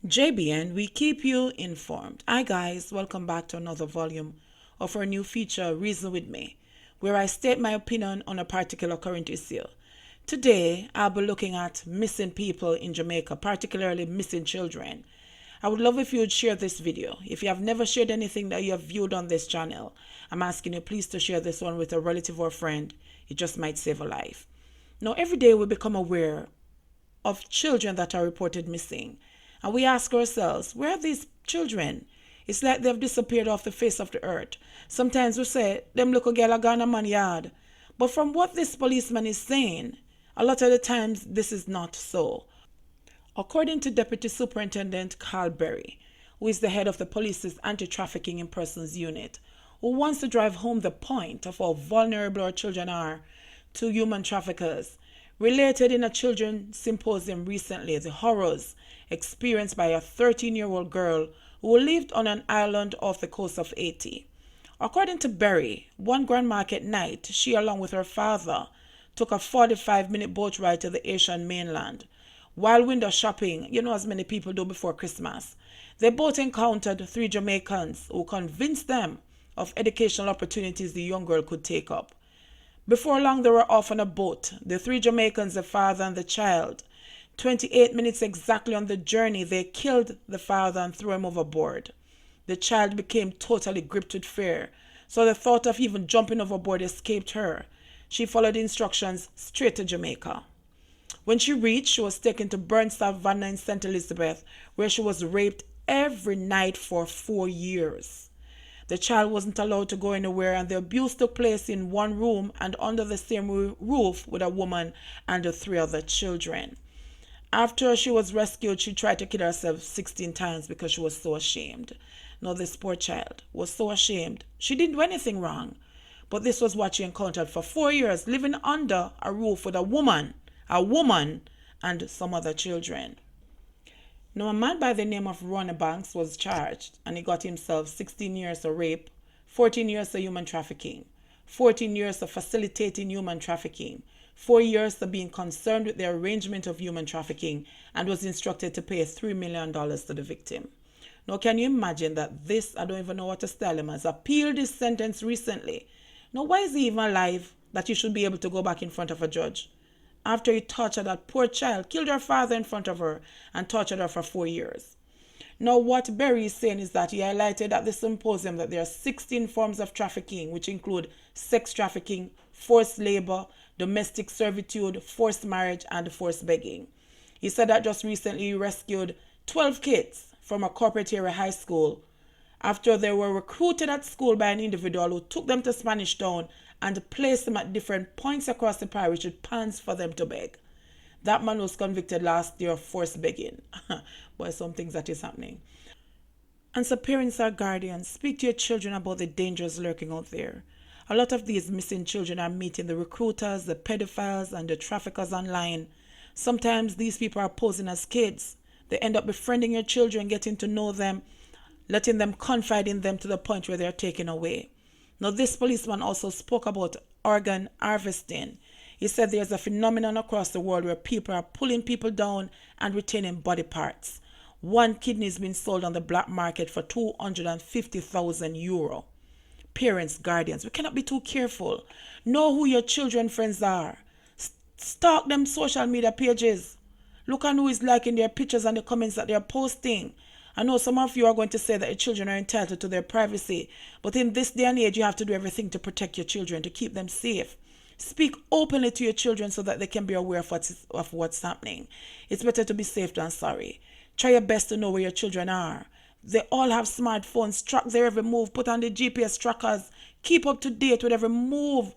JBN, we keep you informed. Hi guys, welcome back to another volume of our new feature, Reason With Me, where I state my opinion on a particular current issue. Today, I'll be looking at missing people in Jamaica, particularly missing children. I would love if you would share this video. If you have never shared anything that you have viewed on this channel, I'm asking you please to share this one with a relative or friend. It just might save a life. Now, every day we become aware of children that are reported missing. And we ask ourselves, where are these children? It's like they've disappeared off the face of the earth. Sometimes we say, them look a girl a gone a man yard. But from what this policeman is saying, a lot of the times this is not so. According to Deputy Superintendent Carl Berry, who is the head of the police's anti-trafficking in persons unit, who wants to drive home the point of how vulnerable our children are to human traffickers, related in a children's symposium recently the horrors experienced by a 13-year-old girl who lived on an island off the coast of Haiti. According to Berry, one grand market night, she along with her father took a 45-minute boat ride to the Haitian mainland. While window shopping, as many people do before Christmas, they both encountered 3 Jamaicans who convinced them of educational opportunities the young girl could take up. Before long, they were off on a boat, the 3 Jamaicans, the father and the child. 28 minutes exactly on the journey, they killed the father and threw him overboard. The child became totally gripped with fear, so the thought of even jumping overboard escaped her. She followed instructions straight to Jamaica. When she reached, she was taken to Burnside Savannah in St. Elizabeth, where she was raped every night for 4 years. The child wasn't allowed to go anywhere, and the abuse took place in one room and under the same roof with a woman and the 3 other children. After she was rescued, she tried to kill herself 16 times because she was so ashamed. Now, this poor child was so ashamed. She didn't do anything wrong, but this was what she encountered for 4 years, living under a roof with a woman, and some other children. Now, a man by the name of Ronnie Banks was charged, and he got himself 16 years for rape, 14 years for human trafficking, 14 years for facilitating human trafficking, 4 years for being concerned with the arrangement of human trafficking, and was instructed to pay $3 million to the victim. Now, can you imagine that this, I don't even know what to tell him, has appealed his sentence recently? Now, why is he even alive that he should be able to go back in front of a judge? After he tortured that poor child, killed her father in front of her, and tortured her for 4 years. Now, what Berry is saying is that he highlighted at the symposium that there are 16 forms of trafficking, which include sex trafficking, forced labor, domestic servitude, forced marriage, and forced begging. He said that just recently he rescued 12 kids from a corporate area high school after they were recruited at school by an individual who took them to Spanish Town and placed them at different points across the parish with pans for them to beg. That man was convicted last year of forced begging. Boy, some things that is happening. And so parents or guardians, speak to your children about the dangers lurking out there. A lot of these missing children are meeting the recruiters, the pedophiles, and the traffickers online. Sometimes these people are posing as kids. They end up befriending your children, getting to know them, letting them confide in them to the point where they are taken away. Now, this policeman also spoke about organ harvesting. He said there's a phenomenon across the world where people are pulling people down and retaining body parts. One kidney has been sold on the black market for €250,000. Parents, guardians, we cannot be too careful. Know who your children friends are. Stalk them social media pages. Look on who is liking their pictures and the comments that they are posting. I know some of you are going to say that your children are entitled to their privacy, but in this day and age, you have to do everything to protect your children, to keep them safe. Speak openly to your children so that they can be aware of what's happening. It's better to be safe than sorry. Try your best to know where your children are. They all have smartphones. Track their every move. Put on the GPS trackers. Keep up to date with every move.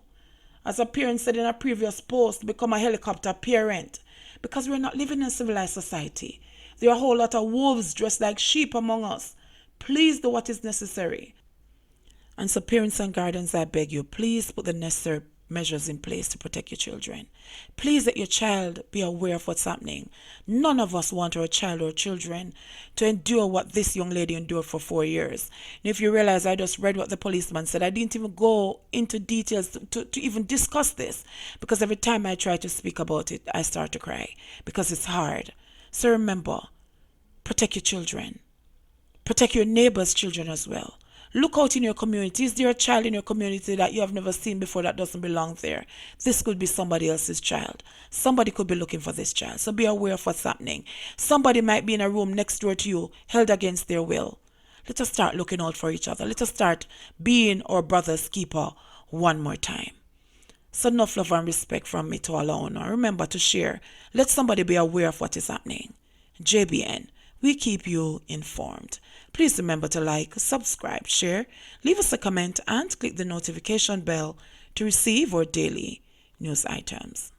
As a parent said in a previous post, become a helicopter parent. Because we're not living in a civilized society. There are a whole lot of wolves dressed like sheep among us. Please do what is necessary. And so parents and guardians, I beg you, please put the necessary measures in place to protect your children. Please let your child be aware of what's happening. None of us want our child or children to endure what this young lady endured for 4 years. And if you realize, I just read what the policeman said. I didn't even go into details to even discuss this, because every time I try to speak about it, I start to cry because it's hard. So remember, protect your children. Protect your neighbor's children as well. Look out in your community. Is there a child in your community that you have never seen before that doesn't belong there? This could be somebody else's child. Somebody could be looking for this child. So be aware of what's happening. Somebody might be in a room next door to you, held against their will. Let us start looking out for each other. Let us start being our brother's keeper one more time. So enough love and respect from me to all our honor. Remember to share. Let somebody be aware of what is happening. JBN, we keep you informed. Please remember to like, subscribe, share, leave us a comment, and click the notification bell to receive our daily news items.